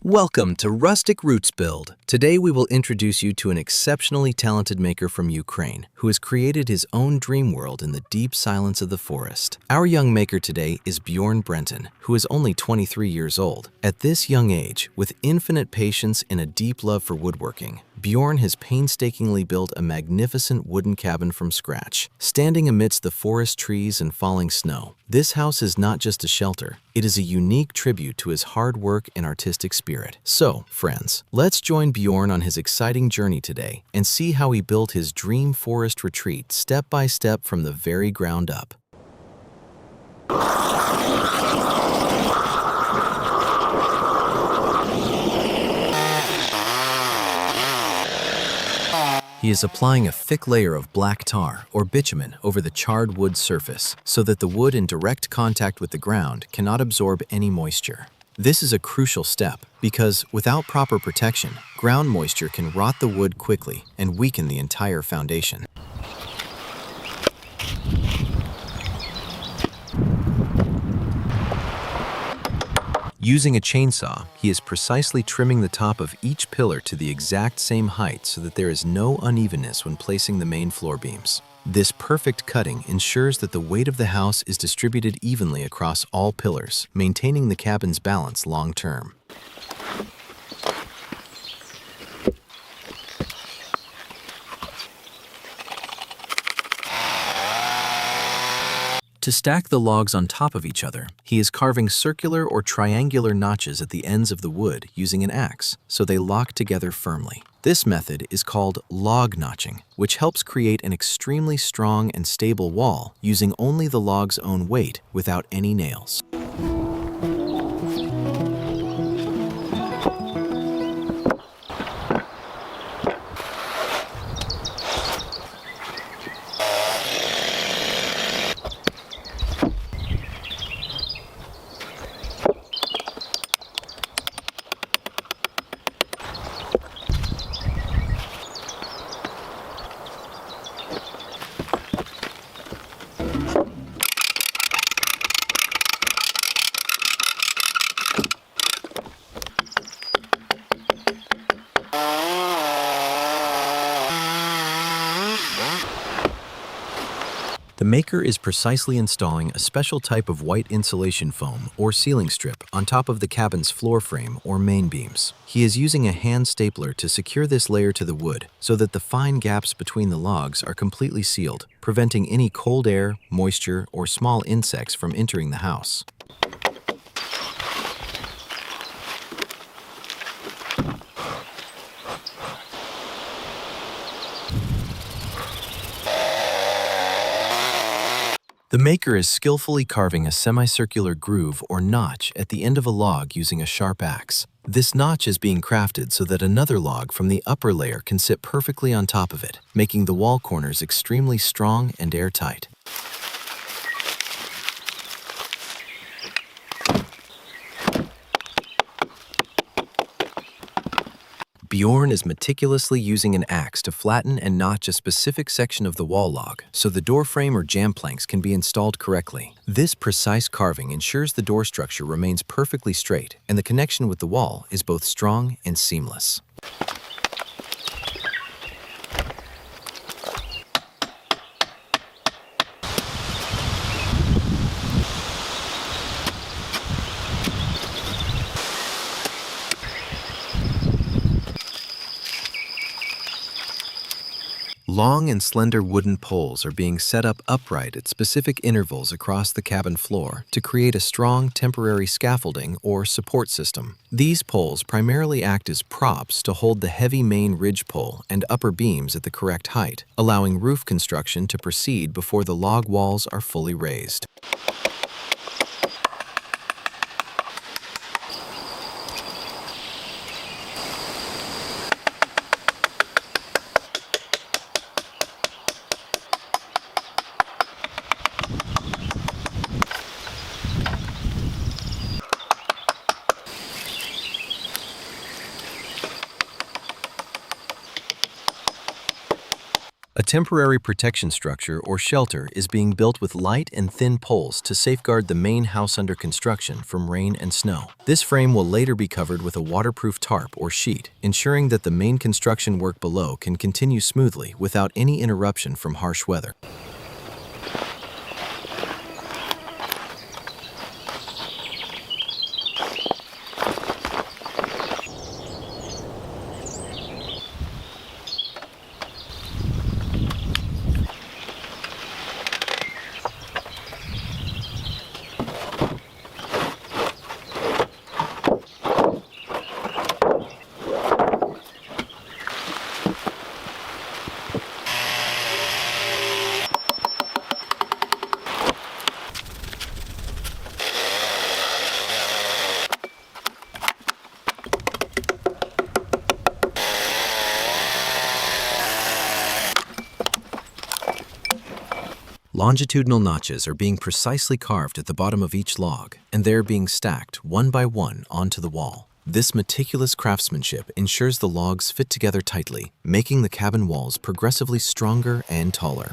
Welcome to Rustic Roots Build. Today we will introduce you to an exceptionally talented maker from Ukraine who has created his own dream world in the deep silence of the forest. Our young maker today is Bjorn Brenton, who is only 23 years old. At this young age, with infinite patience and a deep love for woodworking, Bjorn has painstakingly built a magnificent wooden cabin from scratch. Standing amidst the forest trees and falling snow, this house is not just a shelter, it is a unique tribute to his hard work and artistic spirit. So, friends, let's join Bjorn on his exciting journey today and see how he built his dream forest retreat step by step from the very ground up. He is applying a thick layer of black tar or bitumen over the charred wood surface so that the wood in direct contact with the ground cannot absorb any moisture. This is a crucial step because without proper protection, ground moisture can rot the wood quickly and weaken the entire foundation. Using a chainsaw, he is precisely trimming the top of each pillar to the exact same height so that there is no unevenness when placing the main floor beams. This perfect cutting ensures that the weight of the house is distributed evenly across all pillars, maintaining the cabin's balance long term. To stack the logs on top of each other, he is carving circular or triangular notches at the ends of the wood using an axe, so they lock together firmly. This method is called log notching, which helps create an extremely strong and stable wall using only the log's own weight without any nails. The maker is precisely installing a special type of white insulation foam or ceiling strip on top of the cabin's floor frame or main beams. He is using a hand stapler to secure this layer to the wood so that the fine gaps between the logs are completely sealed, preventing any cold air, moisture, or small insects from entering the house. The maker is skillfully carving a semicircular groove or notch at the end of a log using a sharp axe. This notch is being crafted so that another log from the upper layer can sit perfectly on top of it, making the wall corners extremely strong and airtight. Bjorn is meticulously using an axe to flatten and notch a specific section of the wall log so the door frame or jam planks can be installed correctly. This precise carving ensures the door structure remains perfectly straight and the connection with the wall is both strong and seamless. Long and slender wooden poles are being set up upright at specific intervals across the cabin floor to create a strong temporary scaffolding or support system. These poles primarily act as props to hold the heavy main ridge pole and upper beams at the correct height, allowing roof construction to proceed before the log walls are fully raised. A temporary protection structure or shelter is being built with light and thin poles to safeguard the main house under construction from rain and snow. This frame will later be covered with a waterproof tarp or sheet, ensuring that the main construction work below can continue smoothly without any interruption from harsh weather. Longitudinal notches are being precisely carved at the bottom of each log, and they're being stacked one by one onto the wall. This meticulous craftsmanship ensures the logs fit together tightly, making the cabin walls progressively stronger and taller.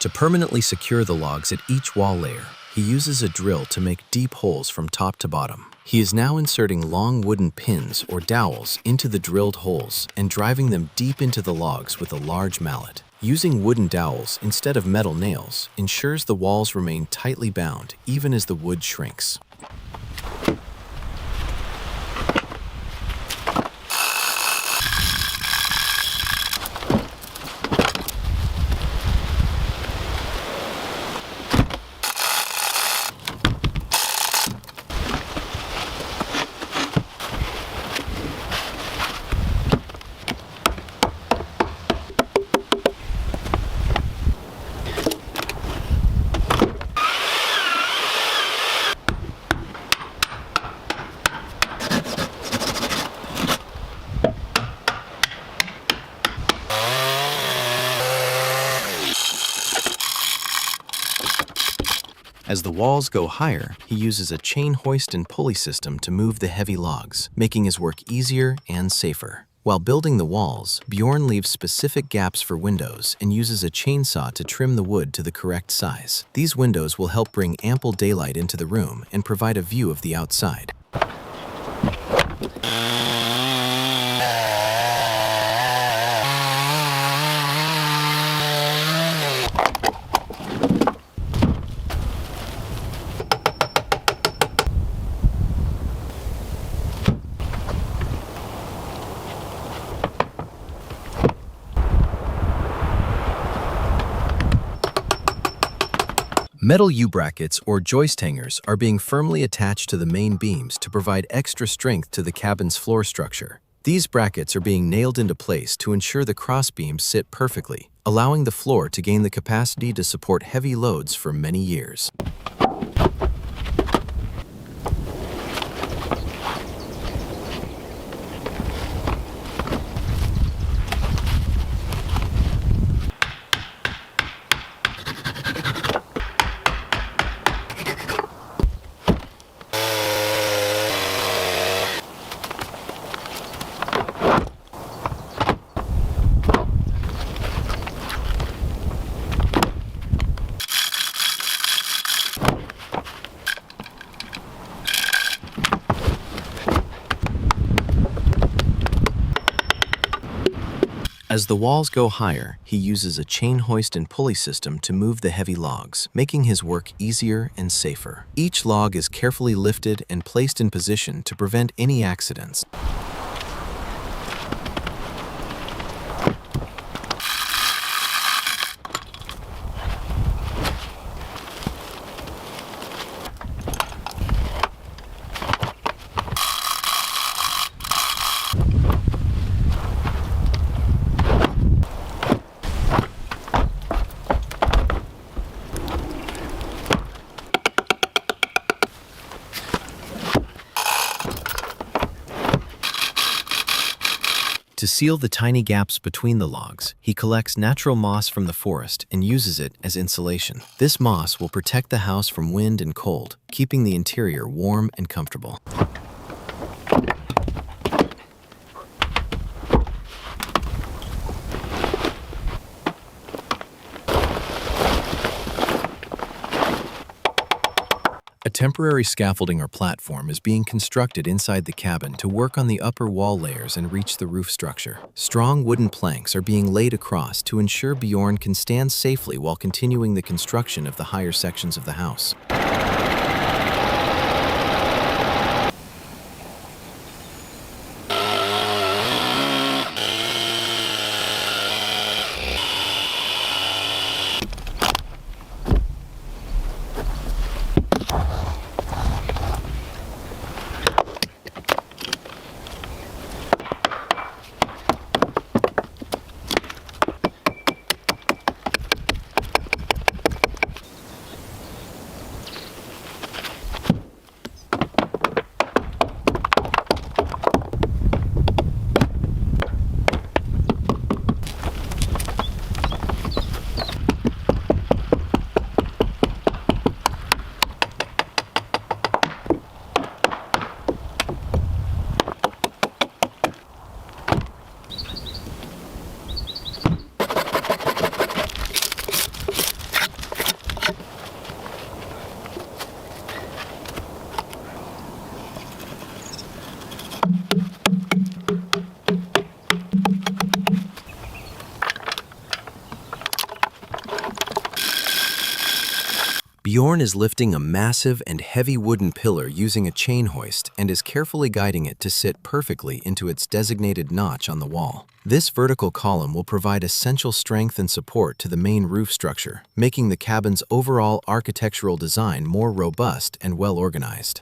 To permanently secure the logs at each wall layer, he uses a drill to make deep holes from top to bottom. He is now inserting long wooden pins or dowels into the drilled holes and driving them deep into the logs with a large mallet. Using wooden dowels instead of metal nails ensures the walls remain tightly bound even as the wood shrinks. As the walls go higher, he uses a chain hoist and pulley system to move the heavy logs, making his work easier and safer. While building the walls, Bjorn leaves specific gaps for windows and uses a chainsaw to trim the wood to the correct size. These windows will help bring ample daylight into the room and provide a view of the outside. Metal U-brackets or joist hangers are being firmly attached to the main beams to provide extra strength to the cabin's floor structure. These brackets are being nailed into place to ensure the crossbeams sit perfectly, allowing the floor to gain the capacity to support heavy loads for many years. As the walls go higher, he uses a chain hoist and pulley system to move the heavy logs, making his work easier and safer. Each log is carefully lifted and placed in position to prevent any accidents. To seal the tiny gaps between the logs, he collects natural moss from the forest and uses it as insulation. This moss will protect the house from wind and cold, keeping the interior warm and comfortable. A temporary scaffolding or platform is being constructed inside the cabin to work on the upper wall layers and reach the roof structure. Strong wooden planks are being laid across to ensure Bjorn can stand safely while continuing the construction of the higher sections of the house. Bjorn is lifting a massive and heavy wooden pillar using a chain hoist and is carefully guiding it to sit perfectly into its designated notch on the wall. This vertical column will provide essential strength and support to the main roof structure, making the cabin's overall architectural design more robust and well organized.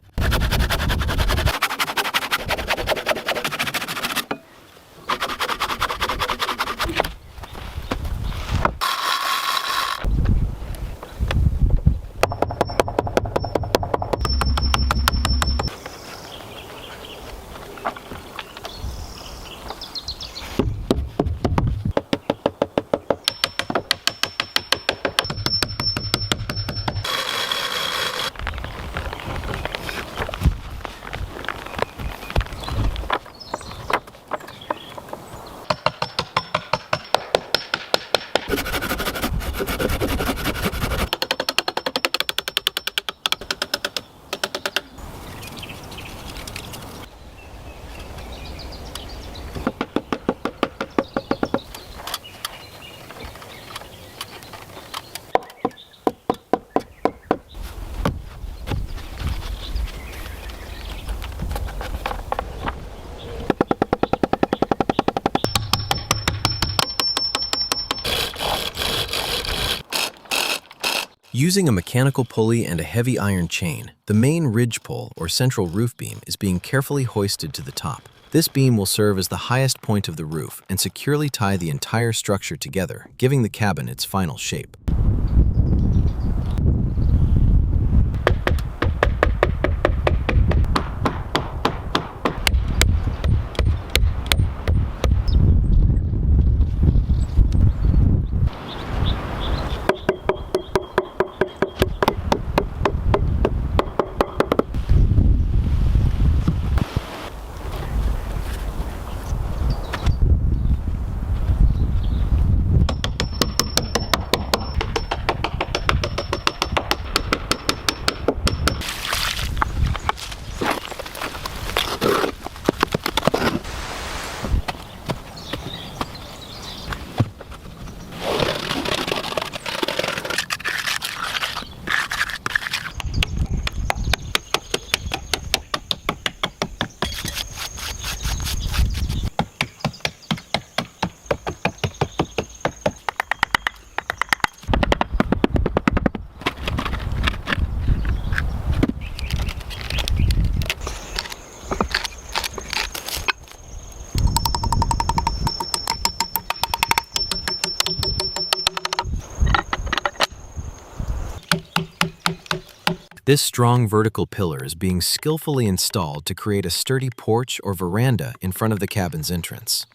Using a mechanical pulley and a heavy iron chain, the main ridge pole or central roof beam is being carefully hoisted to the top. This beam will serve as the highest point of the roof and securely tie the entire structure together, giving the cabin its final shape. This strong vertical pillar is being skillfully installed to create a sturdy porch or veranda in front of the cabin's entrance.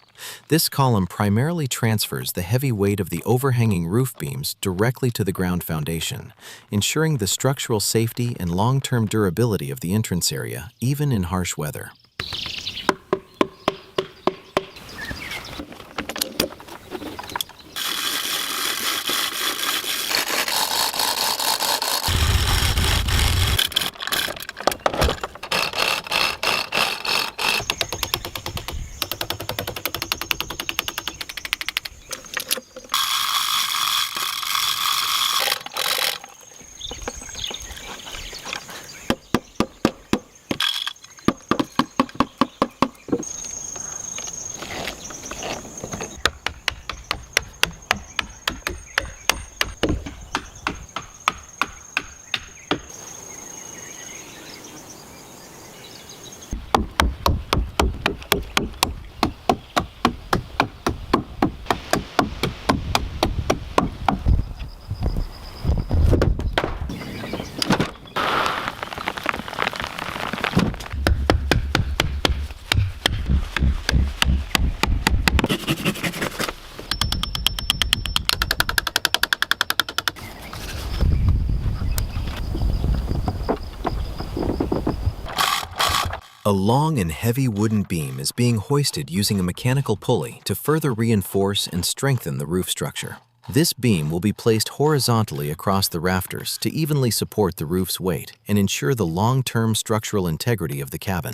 This column primarily transfers the heavy weight of the overhanging roof beams directly to the ground foundation, ensuring the structural safety and long-term durability of the entrance area, even in harsh weather. A long and heavy wooden beam is being hoisted using a mechanical pulley to further reinforce and strengthen the roof structure. This beam will be placed horizontally across the rafters to evenly support the roof's weight and ensure the long-term structural integrity of the cabin.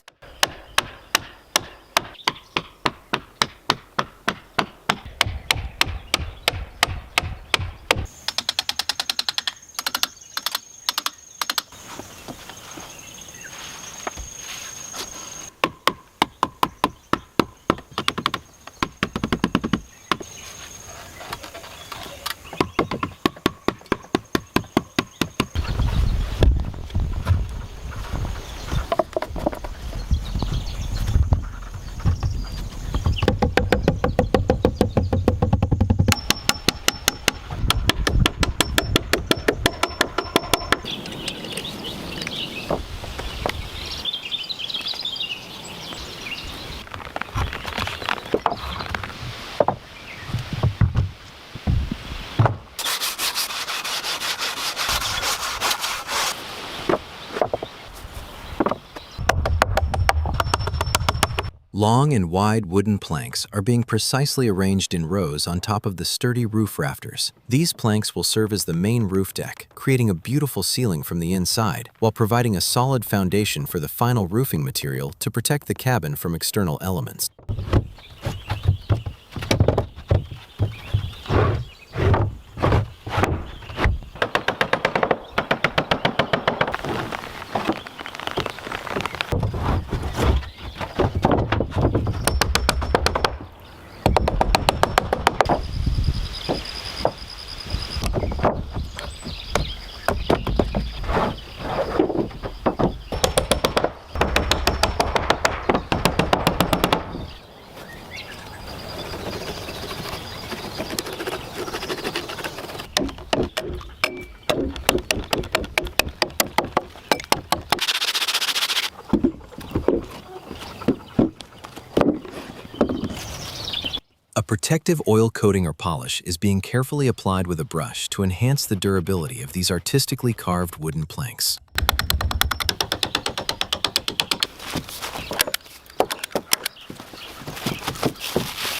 Long and wide wooden planks are being precisely arranged in rows on top of the sturdy roof rafters. These planks will serve as the main roof deck, creating a beautiful ceiling from the inside, while providing a solid foundation for the final roofing material to protect the cabin from external elements. A protective oil coating or polish is being carefully applied with a brush to enhance the durability of these artistically carved wooden planks.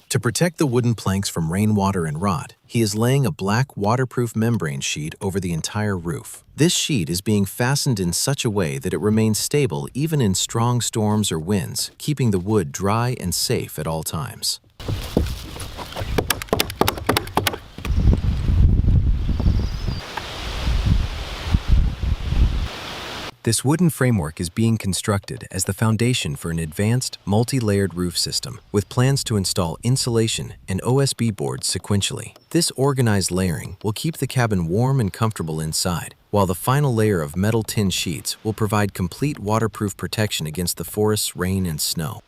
To protect the wooden planks from rainwater and rot, he is laying a black waterproof membrane sheet over the entire roof. This sheet is being fastened in such a way that it remains stable even in strong storms or winds, keeping the wood dry and safe at all times. This wooden framework is being constructed as the foundation for an advanced, multi-layered roof system with plans to install insulation and OSB boards sequentially. This organized layering will keep the cabin warm and comfortable inside, while the final layer of metal tin sheets will provide complete waterproof protection against the forest's rain and snow.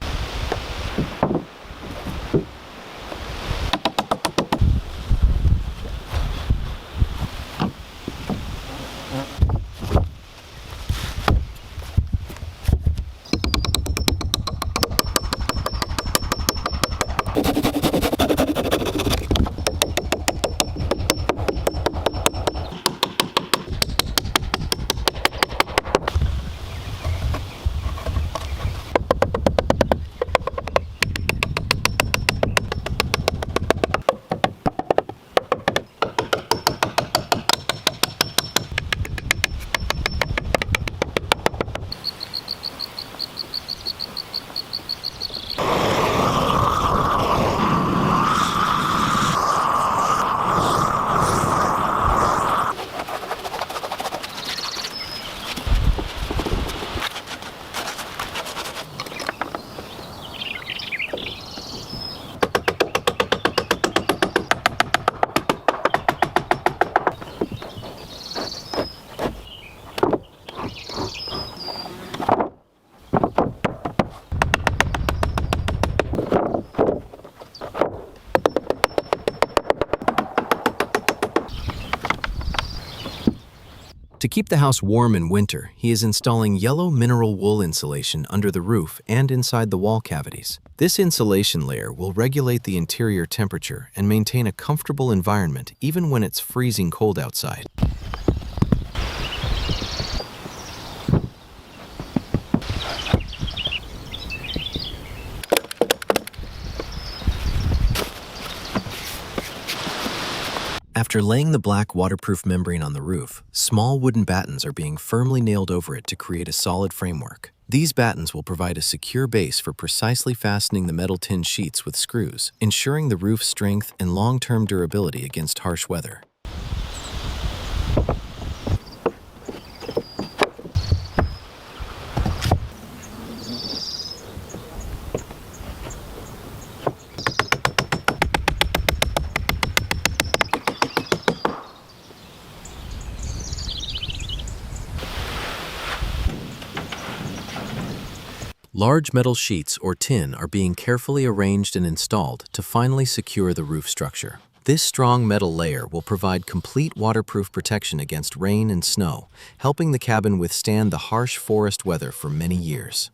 keep the house warm in winter, he is installing yellow mineral wool insulation under the roof and inside the wall cavities. This insulation layer will regulate the interior temperature and maintain a comfortable environment even when it's freezing cold outside. After laying the black waterproof membrane on the roof, small wooden battens are being firmly nailed over it to create a solid framework. These battens will provide a secure base for precisely fastening the metal tin sheets with screws, ensuring the roof's strength and long-term durability against harsh weather. Large metal sheets or tin are being carefully arranged and installed to finally secure the roof structure. This strong metal layer will provide complete waterproof protection against rain and snow, helping the cabin withstand the harsh forest weather for many years.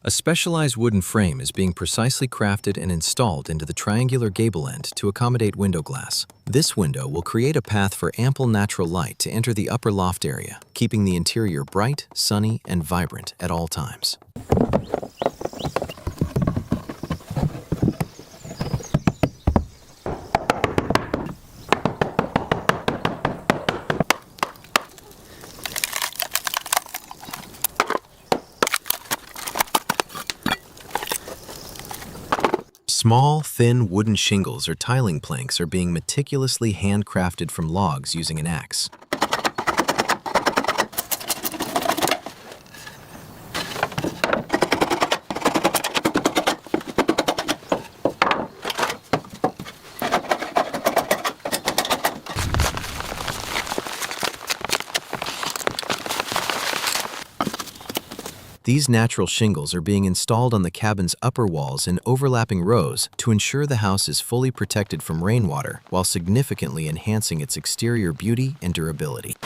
A specialized wooden frame is being precisely crafted and installed into the triangular gable end to accommodate window glass. This window will create a path for ample natural light to enter the upper loft area, keeping the interior bright, sunny, and vibrant at all times. Small, thin wooden shingles or tiling planks are being meticulously handcrafted from logs using an axe. These natural shingles are being installed on the cabin's upper walls in overlapping rows to ensure the house is fully protected from rainwater while significantly enhancing its exterior beauty and durability.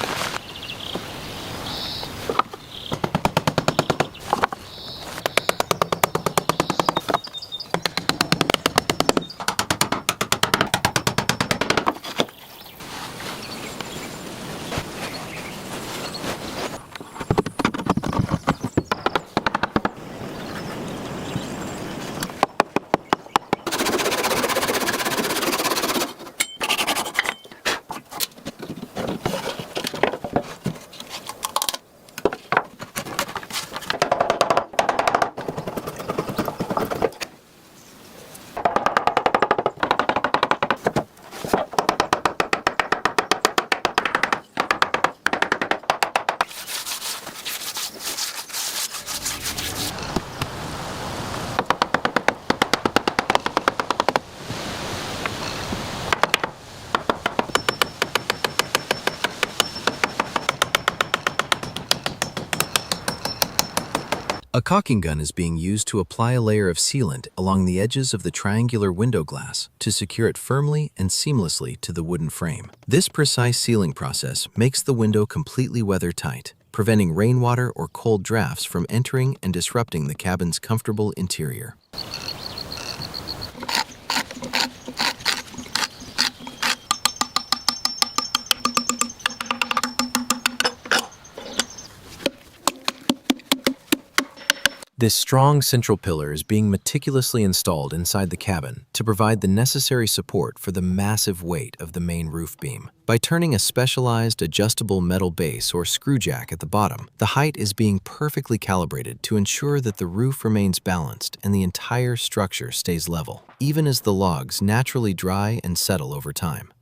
A caulking gun is being used to apply a layer of sealant along the edges of the triangular window glass to secure it firmly and seamlessly to the wooden frame. This precise sealing process makes the window completely weather-tight, preventing rainwater or cold drafts from entering and disrupting the cabin's comfortable interior. This strong central pillar is being meticulously installed inside the cabin to provide the necessary support for the massive weight of the main roof beam. By turning a specialized adjustable metal base or screw jack at the bottom, the height is being perfectly calibrated to ensure that the roof remains balanced and the entire structure stays level, even as the logs naturally dry and settle over time.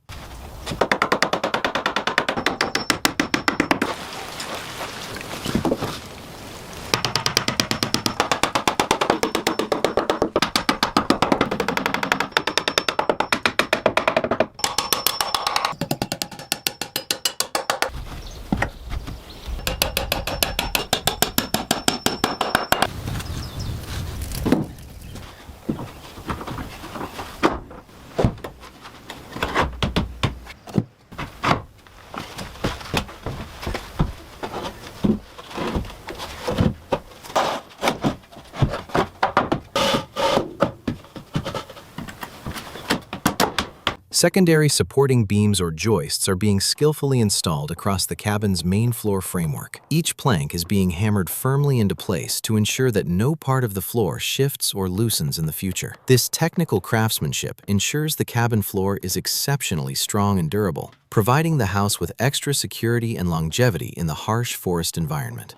Secondary supporting beams or joists are being skillfully installed across the cabin's main floor framework. Each plank is being hammered firmly into place to ensure that no part of the floor shifts or loosens in the future. This technical craftsmanship ensures the cabin floor is exceptionally strong and durable, providing the house with extra security and longevity in the harsh forest environment.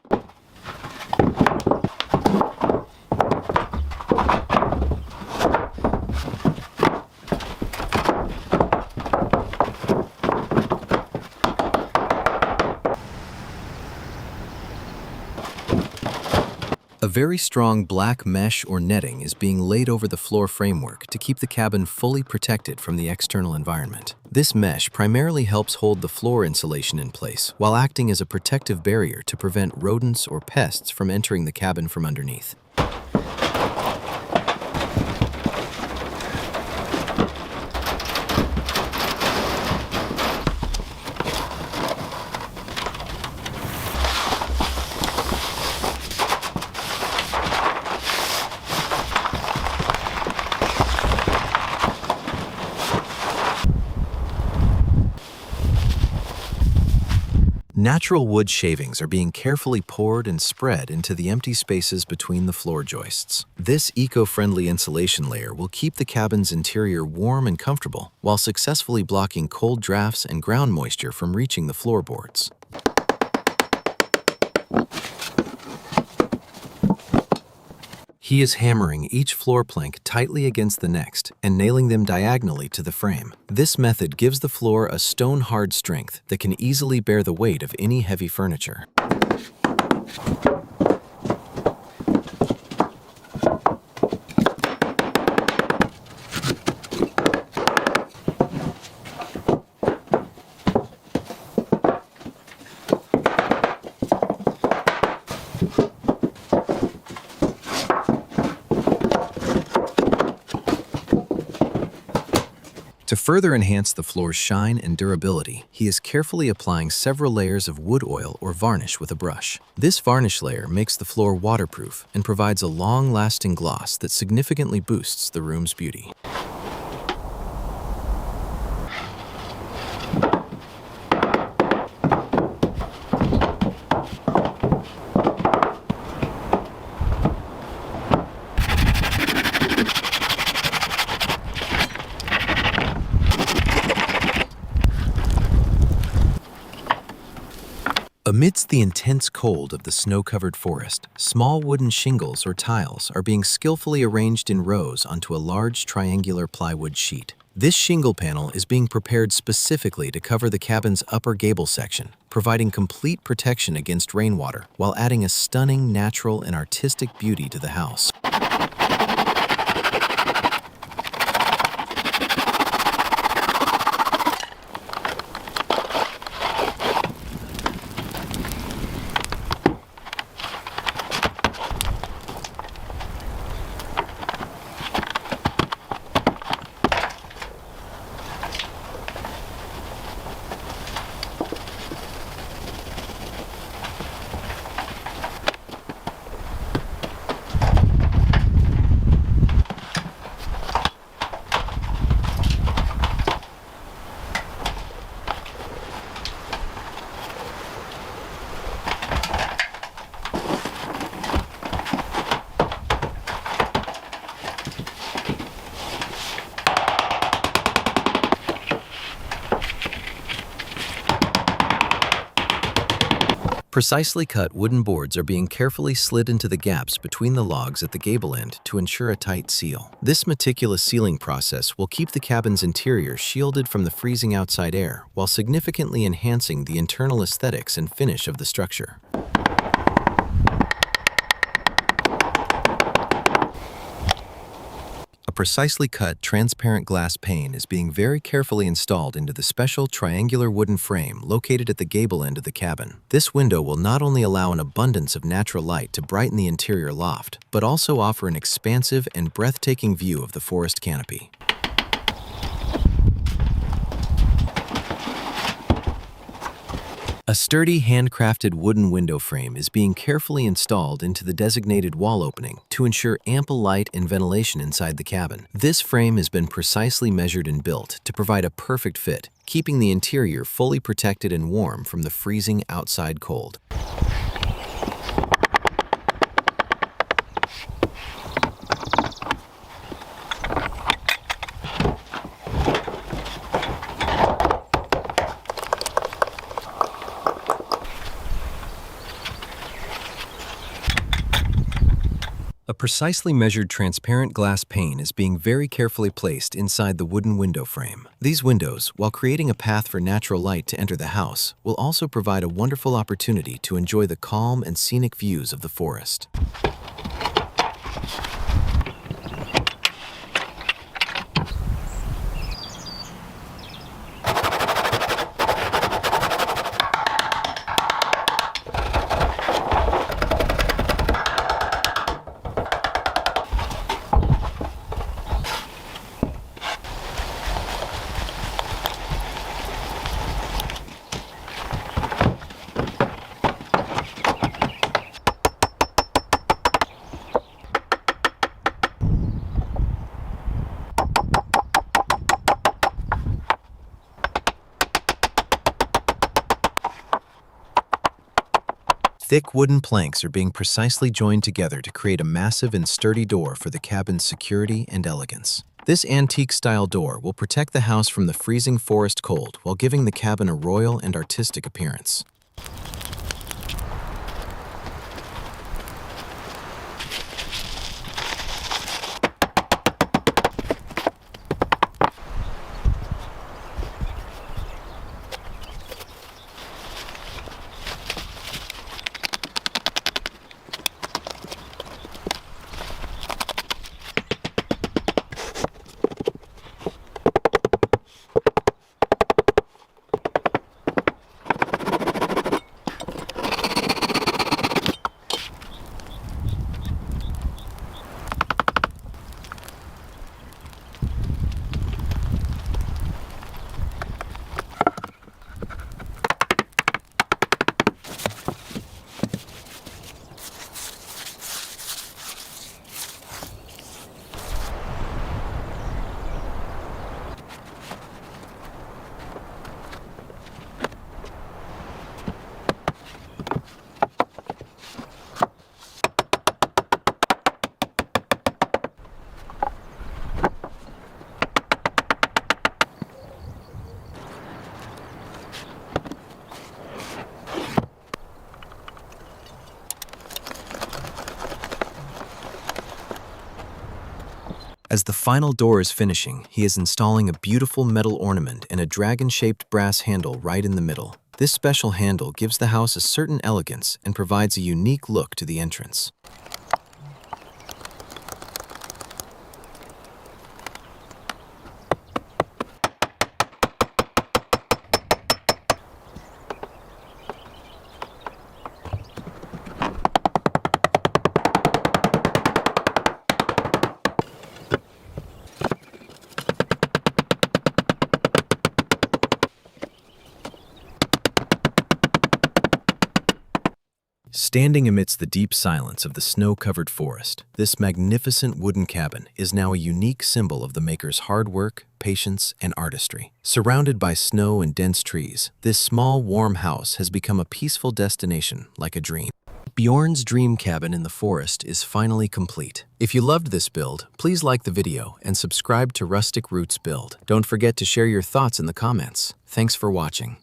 A very strong black mesh or netting is being laid over the floor framework to keep the cabin fully protected from the external environment. This mesh primarily helps hold the floor insulation in place while acting as a protective barrier to prevent rodents or pests from entering the cabin from underneath. Natural wood shavings are being carefully poured and spread into the empty spaces between the floor joists. This eco-friendly insulation layer will keep the cabin's interior warm and comfortable while successfully blocking cold drafts and ground moisture from reaching the floorboards. He is hammering each floor plank tightly against the next and nailing them diagonally to the frame. This method gives the floor a stone-hard strength that can easily bear the weight of any heavy furniture. To further enhance the floor's shine and durability, he is carefully applying several layers of wood oil or varnish with a brush. This varnish layer makes the floor waterproof and provides a long-lasting gloss that significantly boosts the room's beauty. Amidst the intense cold of the snow-covered forest, small wooden shingles or tiles are being skillfully arranged in rows onto a large triangular plywood sheet. This shingle panel is being prepared specifically to cover the cabin's upper gable section, providing complete protection against rainwater while adding a stunning natural and artistic beauty to the house. Precisely cut wooden boards are being carefully slid into the gaps between the logs at the gable end to ensure a tight seal. This meticulous sealing process will keep the cabin's interior shielded from the freezing outside air while significantly enhancing the internal aesthetics and finish of the structure. A precisely cut transparent glass pane is being very carefully installed into the special triangular wooden frame located at the gable end of the cabin. This window will not only allow an abundance of natural light to brighten the interior loft, but also offer an expansive and breathtaking view of the forest canopy. A sturdy, handcrafted wooden window frame is being carefully installed into the designated wall opening to ensure ample light and ventilation inside the cabin. This frame has been precisely measured and built to provide a perfect fit, keeping the interior fully protected and warm from the freezing outside cold. A precisely measured transparent glass pane is being very carefully placed inside the wooden window frame. These windows, while creating a path for natural light to enter the house, will also provide a wonderful opportunity to enjoy the calm and scenic views of the forest. Thick wooden planks are being precisely joined together to create a massive and sturdy door for the cabin's security and elegance. This antique-style door will protect the house from the freezing forest cold while giving the cabin a royal and artistic appearance. As the final door is finishing, he is installing a beautiful metal ornament and a dragon-shaped brass handle right in the middle. This special handle gives the house a certain elegance and provides a unique look to the entrance. Standing amidst the deep silence of the snow-covered forest, this magnificent wooden cabin is now a unique symbol of the maker's hard work, patience, and artistry. Surrounded by snow and dense trees, this small, warm house has become a peaceful destination like a dream. Bjorn's dream cabin in the forest is finally complete. If you loved this build, please like the video and subscribe to Rustic Roots Build. Don't forget to share your thoughts in the comments. Thanks for watching.